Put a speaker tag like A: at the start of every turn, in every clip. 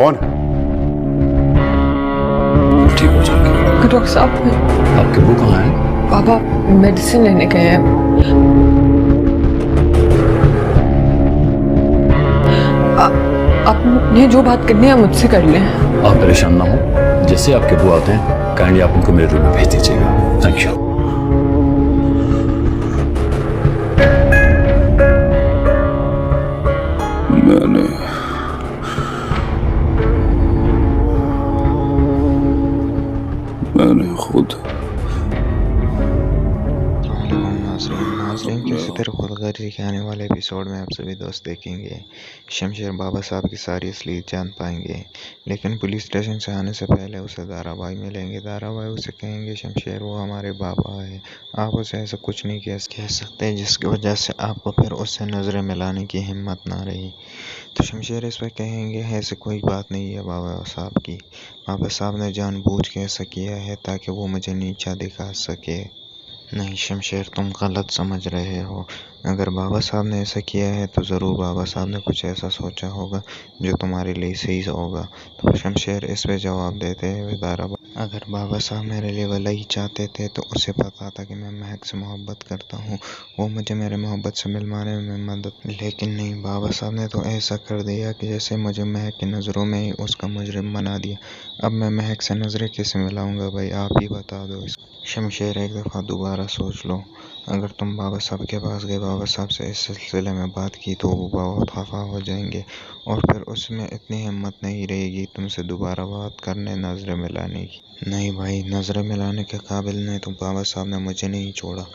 A: कौन है? ठीक हो जाएगा।
B: डॉक्टर साहब,
A: आपके वो कहाँ है?
B: पापा मेडिसिन लेने गए हैं। आपने जो बात करनी है मुझसे कर लें।
A: आप परेशान ना हो, जैसे आपके वो आते हैं काइंडली आप उनको मेरे रूम में भेज दीजिएगा। Thank you. मैंने खुद
C: नाज़रीन किसी तरह खुदगर्जी के आने वाले एपिसोड में आप सभी दोस्त देखेंगे शमशेर बाबा साहब की सारी असलियत जान पाएंगे, लेकिन पुलिस स्टेशन से आने से पहले उसे दारा भाई मिलेंगे। दारा भाई उसे कहेंगे शमशेर वो हमारे बाबा है, आप उसे ऐसा कुछ नहीं कह सकते, जिसकी वजह से आपको फिर उससे नज़रें मिलाने की हिम्मत ना रही। तो शमशेर इस पर कहेंगे ऐसे कोई बात नहीं है बाबा साहब की, बाबा साहब ने जानबूझ के ऐसा किया है ताकि वो मुझे नीचा दिखा सके। नहीं शमशेर, तुम गलत समझ रहे हो। अगर बाबा साहब ने ऐसा किया है तो ज़रूर बाबा साहब ने कुछ ऐसा सोचा होगा जो तुम्हारे लिए सही होगा। तो शमशेर इस पे जवाब देते हुए दारा, अगर बाबा साहब मेरे लिए भलाई चाहते थे तो उसे पता था कि मैं महक से मोहब्बत करता हूँ, वो मुझे मेरे मोहब्बत से मिलवाने में मदद, लेकिन नहीं, बाबा साहब ने तो ऐसा कर दिया कि जैसे मुझे महक की नज़रों में ही उसका मुजरिम बना दिया। अब मैं महक से नज़रें कैसे मिलाऊंगा भाई, आप ही बता दो इसको। शमशेर एक दफ़ा दोबारा सोच लो, अगर तुम बाबा साहब के पास गए, बाबा साहब से इस सिलसिले में बात की तो वो बहुत खफा हो जाएंगे और फिर उसमें इतनी हिम्मत नहीं रहेगी तुमसे दोबारा बात करने, नज़रें मिलाने की। नहीं भाई, नज़रें मिलाने के काबिल नहीं, तो बाबा साहब ने मुझे नहीं छोड़ा।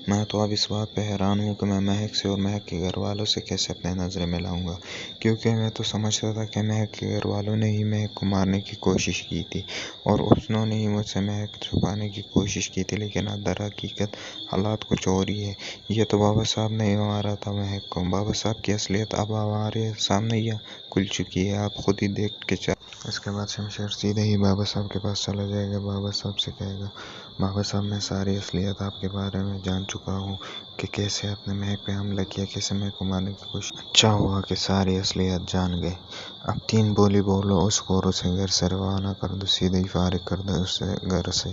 C: मैं तो अब इस बात पे हैरान हूँ कि मैं महक से और महक के घर वालों से कैसे अपने नज़रें मिलाऊंगा, क्योंकि मैं तो समझता था कि महक के घर वालों ने ही महक को मारने की कोशिश की थी और उन्होंने ही मुझसे महक छुपाने की कोशिश की थी, लेकिन दर हकीकत हालात कुछ और ही है। ये तो बाबा साहब ने ही मारा था महक को। बाबा साहब की असलियत अब हमारे सामने ही खुल चुकी है, आप खुद ही देख के चल। इसके बाद शमशेर सीधे ही बाबा साहब के पास चला जाएगा, बाबा साहब से कहेगा बाबा साहब मैं सारी असलियत आपके बारे में जान चुका हूँ कि कैसे आपने महक पे हमला किया, कैसे महक को मारने की कोशिश। अच्छा हुआ कि सारी असलियत जान गए। अब 3 बोली बोलो उसको और उसे घर से रवाना कर दो, सीधे ही फारिग कर दो उसे घर से।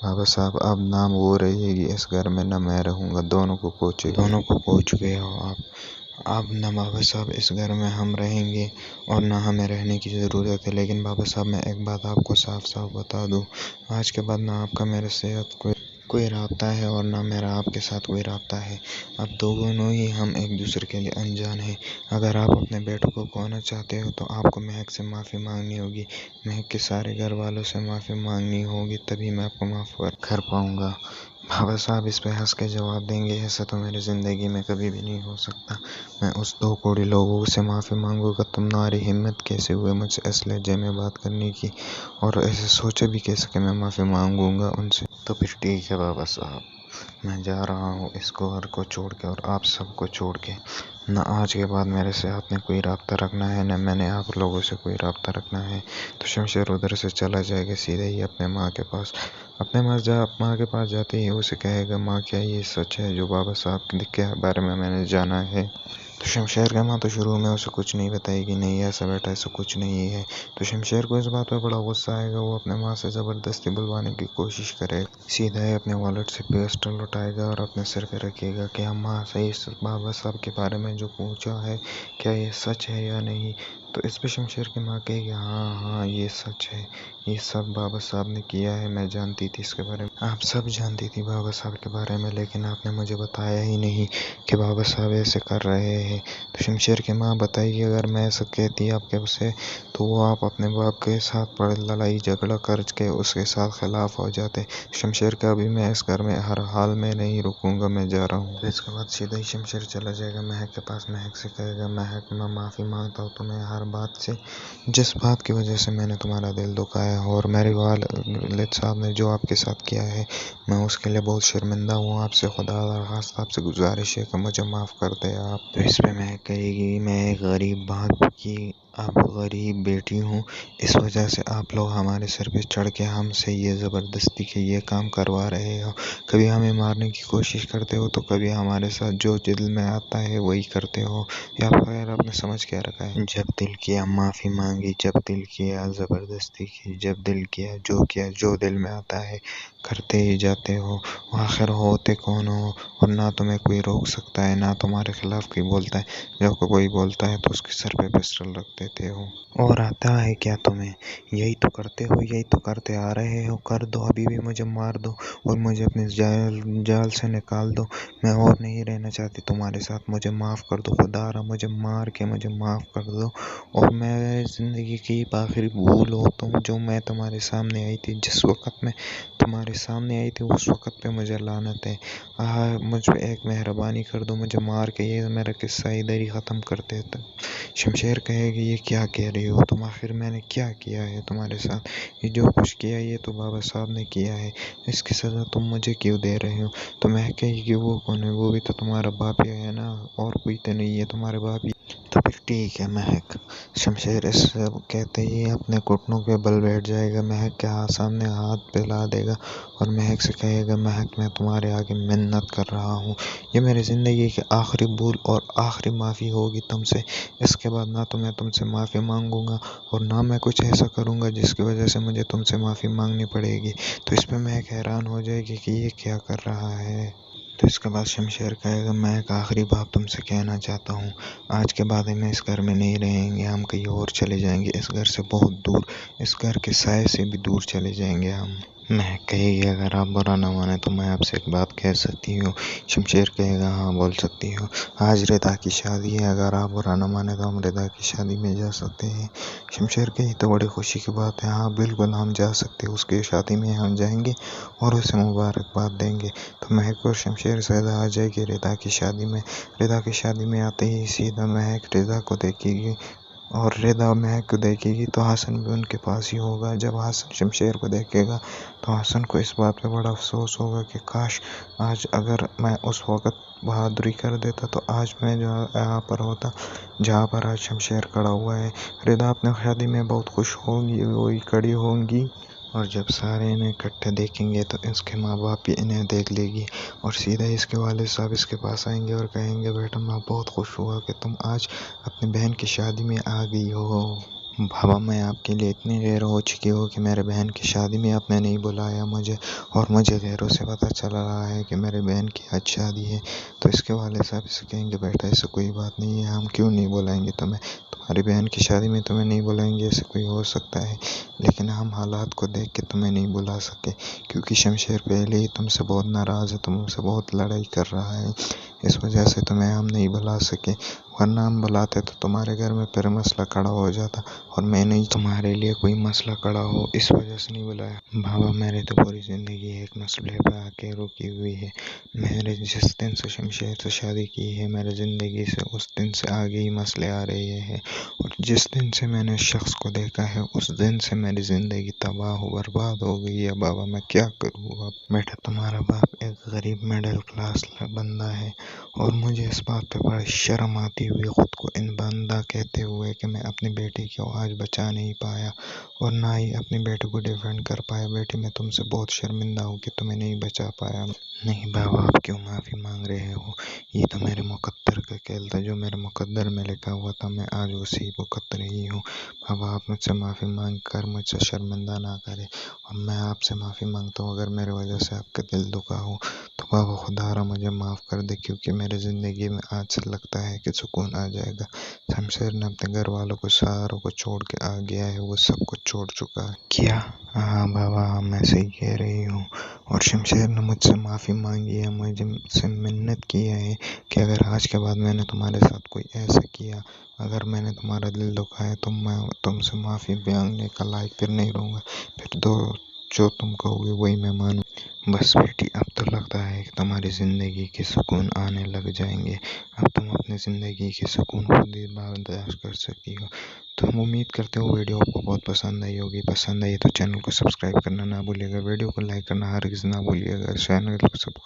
C: बाबा साहब अब नाम वो रहेगी इस घर में, न मैं रहूँगा, दोनों को पहुँच गए हो आप न बाबा साहब इस घर में हम रहेंगे और ना हमें रहने की ज़रूरत है। लेकिन बाबा साहब मैं एक बात आपको साफ साफ बता दूं, आज के बाद ना आपका मेरे साथ कोई राब्ता है और ना मेरा आपके साथ कोई राब्ता है। अब दोनों ही हम एक दूसरे के लिए अनजान हैं। अगर आप अपने बेटों को खोना चाहते हो तो आपको महक से माफ़ी मांगनी होगी, महक के सारे घर वालों से माफ़ी मांगनी होगी, तभी मैं आपको माफ़ कर पाऊँगा। बाबा साहब इस पे हंस के जवाब देंगे ऐसा तो मेरी ज़िंदगी में कभी भी नहीं हो सकता। मैं उस 2 कौड़ी लोगों से माफ़ी मांगूंगा, तुम्हारी हिम्मत कैसे हुई मुझसे इस लहजे में बात करने की, और ऐसे सोचे भी कैसे कि मैं माफ़ी मांगूंगा उनसे। तो फिर ठीक है बाबा साहब, मैं जा रहा हूँ इस घर को छोड़ के और आप सबको छोड़ के। न आज के बाद मेरे से आपने कोई राब्ता रखना है, न मैंने आप लोगों से कोई राब्ता रखना है। तो शमशेर उधर से चला जाएगा सीधे ही अपने माँ के पास। अपने माँ के पास जाते ही उसे कहेगा माँ क्या ये सच है जो बाबा साहब के बारे में मैंने जाना है। तो शमशेर का माँ तो शुरू में उसे कुछ नहीं बताएगी, नहीं ऐसा बेटा ऐसा कुछ नहीं है। तो शमशेर को इस बात पर बड़ा गुस्सा आएगा, वो अपने माँ से ज़बरदस्ती बुलवाने की कोशिश करेगा। सीधा ही अपने वॉलेट से पिस्टल उठाएगा और अपने सिर पे रखेगा कि अम्मा सही बाबा साहब के बारे में जो पूछा है क्या ये सच है या नहीं। तो इस पर शमशेर की माँ कहेगी हाँ ये सच है, ये सब बाबा साहब ने किया है, मैं जानती थी इसके बारे में, आप सब जानती थी बाबा साहब के बारे में, लेकिन आपने मुझे बताया ही नहीं कि बाबा साहब ऐसे कर रहे हैं। तो शमशेर की माँ बताएगी अगर मैं ऐसा कहती आपके उसे तो वो आप अपने बाप के साथ लड़ाई झगड़ा करके उसके साथ खिलाफ हो जाते। शमशेर का भी मैं इस घर में हर हाल में नहीं रुकूंगा, मैं जा रहा हूँ। इसके बाद सीधा ही शमशेर चला जाएगा महक के पास, महक से कहेगा महक मैं माफ़ी मांगता हूँ तुम्हें हर बात से, जिस बात की वजह से मैंने तुम्हारा दिल दुखाया है और मेरे वालिद साहब ने जो आपके साथ किया है मैं उसके लिए बहुत शर्मिंदा हूँ। आपसे खुदा खास आपसे गुजारिश है कि मुझे माफ़ कर दे आप। तो इस पर महक कहेगी मैं एक गरीब बाप की आप गरीब बेटी हूँ, इस वजह से आप लोग हमारे सर पे चढ़ के हमसे ये ज़बरदस्ती के ये काम करवा रहे हो। कभी हमें मारने की कोशिश करते हो तो कभी हमारे साथ जो दिल में आता है वही करते हो, या फिर आपने समझ क्या रखा है? जब दिल किया माफ़ी मांगी, जब दिल किया ज़बरदस्ती की, जब दिल किया जो दिल में आता है करते ही जाते हो। आखिर होते कौन हो? और ना तुम्हें कोई रोक सकता है, ना तुम्हारे खिलाफ कोई बोलता है। जब कोई बोलता है तो उसके सर पे पिस्टल रख देते हो। और आता है क्या तुम्हें? यही तो करते हो, यही तो करते आ रहे हो। कर दो, अभी भी मुझे मार दो और मुझे अपने जाल से निकाल दो। मैं और नहीं रहना चाहती तुम्हारे साथ। मुझे माफ़ कर दो खुदारा, मुझे मार के मुझे माफ़ कर दो। और मैं ज़िंदगी की आखिरी भूल हो तुम, जो मैं तुम्हारे सामने आई थी, जिस वक़्त मैं तुम्हारे सामने आई थी उस वक़्त पे मुझे लानत है। मुझ पे एक मेहरबानी कर दो, मुझे मार के ये मेरा किस्सा इधर ही ख़त्म कर देता। शमशेर कहेगी ये क्या कह रही हो तुम? आखिर मैंने क्या किया है तुम्हारे साथ? ये जो कुछ किया ये तो बाबा साहब ने किया है, इसकी सज़ा तुम मुझे क्यों दे रहे हो? तो मैं कहेगी वो कौन है? वो भी तो तुम्हारा बाप ही है ना, और कोई तो नहीं है, तुम्हारे बाप ही। तो फिर ठीक है महक। शमशेर इस कहते ही अपने घुटनों के बल बैठ जाएगा, महक के सामने हाथ फैला देगा और महक से कहेगा महक मैं तुम्हारे आगे मिन्नत कर रहा हूँ, ये मेरी ज़िंदगी की आखिरी भूल और आखिरी माफ़ी होगी तुमसे। इसके बाद ना तो मैं तुमसे माफ़ी मांगूंगा और ना मैं कुछ ऐसा करूँगा जिसकी वजह से मुझे तुमसे माफ़ी मांगनी पड़ेगी। तो इस पर महक हैरान हो जाएगी कि ये क्या कर रहा है। तो इसके बाद शमशेर कहेगा मैं एक आखिरी बात तुमसे कहना चाहता हूँ, आज के बाद हम इस घर में नहीं रहेंगे, हम कहीं और चले जाएंगे, इस घर से बहुत दूर, इस घर के साए से भी दूर चले जाएंगे हम। महक कहेगी अगर आप बुरा ना माने तो मैं आपसे एक बात कह सकती हूँ? शमशेर कहेगा हाँ बोल सकती हो। आज रिदा की शादी है, अगर आप बुरा ना माने तो हम रिदा की शादी में जा सकते हैं। शमशेर कही तो बड़ी खुशी की बात है, हाँ बिल्कुल हम जा सकते हैं, उसकी शादी में हम जाएंगे और उसे मुबारकबाद देंगे। तो महक और शमशेर सीधा आ जाएगी रिदा की शादी में। रिदा की शादी में आते ही सीधा महक रिदा को देखेगी और रिदा महक को देखेगी तो हसन भी उनके पास ही होगा। जब हसन शमशेर को देखेगा तो हसन को इस बात पे बड़ा अफसोस होगा कि काश आज अगर मैं उस वक़्त बहादुरी कर देता तो आज मैं जो यहाँ पर होता जहाँ पर आज शमशेर खड़ा हुआ है। रिदा अपने शादी में बहुत खुश होंगी, वही खड़ी होंगी और जब सारे इन्हें इकट्ठे देखेंगे तो इसके माँ बाप भी इन्हें देख लेगी और सीधा इसके वालिद साहब इसके पास आएंगे और कहेंगे बेटा मैं बहुत खुश हुआ कि तुम आज अपनी बहन की शादी में आ गई हो। बाबा मैं आपके लिए इतनी देर हो चुकी हो कि मेरे बहन की शादी में आपने नहीं बुलाया मुझे, और मुझे घरों से पता चल रहा है कि मेरे बहन की आज शादी है। तो इसके वाले साहब इसे कहेंगे बेटा ऐसा कोई बात नहीं है, हम क्यों नहीं बुलाएंगे तुम्हें, तुम्हारी बहन की शादी में तुम्हें नहीं बुलाएंगे ऐसे कोई हो सकता है, लेकिन हम हालात को देख के तुम्हें नहीं बुला सके क्योंकि शमशेर पहले ही तुमसे बहुत नाराज़ है, तुमसे बहुत लड़ाई कर रहा है, इस वजह से तुम्हें हम नहीं बुला सके, वरना हम बुलाते तो तुम्हारे घर में फिर मसला खड़ा हो जाता और मैं नहीं तुम्हारे लिए कोई मसला खड़ा हो इस वजह से नहीं बुलाया। बाबा मेरे तो पूरी ज़िंदगी एक मसले पर आके रुकी हुई है, मैंने जिस दिन से शमशेर से शादी की है मेरे ज़िंदगी से उस दिन से आगे ही मसले आ रहे हैं, और जिस दिन से मैंने उस शख्स को देखा है उस दिन से मेरी ज़िंदगी तबाह बर्बाद हो गई है। बाबा मैं क्या करूँ अब? बेटा तुम्हारा बाप एक गरीब मिडिल क्लास बंदा है और मुझे इस बात पे बड़ी शर्म आती हुई ख़ुद को इन बंदा कहते हुए कि मैं अपनी बेटी को आज बचा नहीं पाया और ना ही अपनी बेटी को डिफेंड कर पाया। बेटी मैं तुमसे बहुत शर्मिंदा हूँ कि तुम्हें नहीं बचा पाया। नहीं बाबा आप क्यों माफ़ी मांग रहे हो, ये तो मेरे मुकद्दर का खेल था, जो मेरे मुकद्दर में लिखा हुआ था मैं आज उसी को कत रही हूँ। बाबा आप मुझसे माफ़ी मांग कर मुझसे शर्मिंदा ना करें, और मैं आपसे माफ़ी मांगता हूँ अगर मेरे वजह से आपका दिल दुखा हो तो बाबा खुदारा मुझे माफ़ कर दे, क्योंकि मेरे ज़िंदगी में आज से लगता है कि सुकून आ जाएगा। शमशेर ने अपने घर वालों को सारों को छोड़ के आ गया है, वो सब कुछ छोड़ चुका है। क्या? हाँ बाबा मैं सही कह रही हूँ, और शमशेर ने मुझसे माफ़ी मांगी है, मुझसे मिन्नत की है कि अगर आज के बाद मैंने तुम्हारे साथ कोई ऐसा किया, अगर मैंने तुम्हारा दिल दुखाया तो मैं तुमसे माफ़ी मांगने का लायक फिर नहीं रहूँगा, फिर जो तुम कहोगे वही मैं मानूँ। बस बेटी अब तो लगता है कि तुम्हारी ज़िंदगी के सुकून आने लग जाएंगे, अब तुम अपनी ज़िंदगी के सुकून खुद ही बर्दाश्त कर सकती हो। तो हम उम्मीद करते हो वीडियो आपको बहुत पसंद आई होगी, पसंद आई तो चैनल को सब्सक्राइब करना ना भूलिएगा, वीडियो को लाइक करना हरगिज़ ना भूलिएगा, चैनल को सब्सक्राइब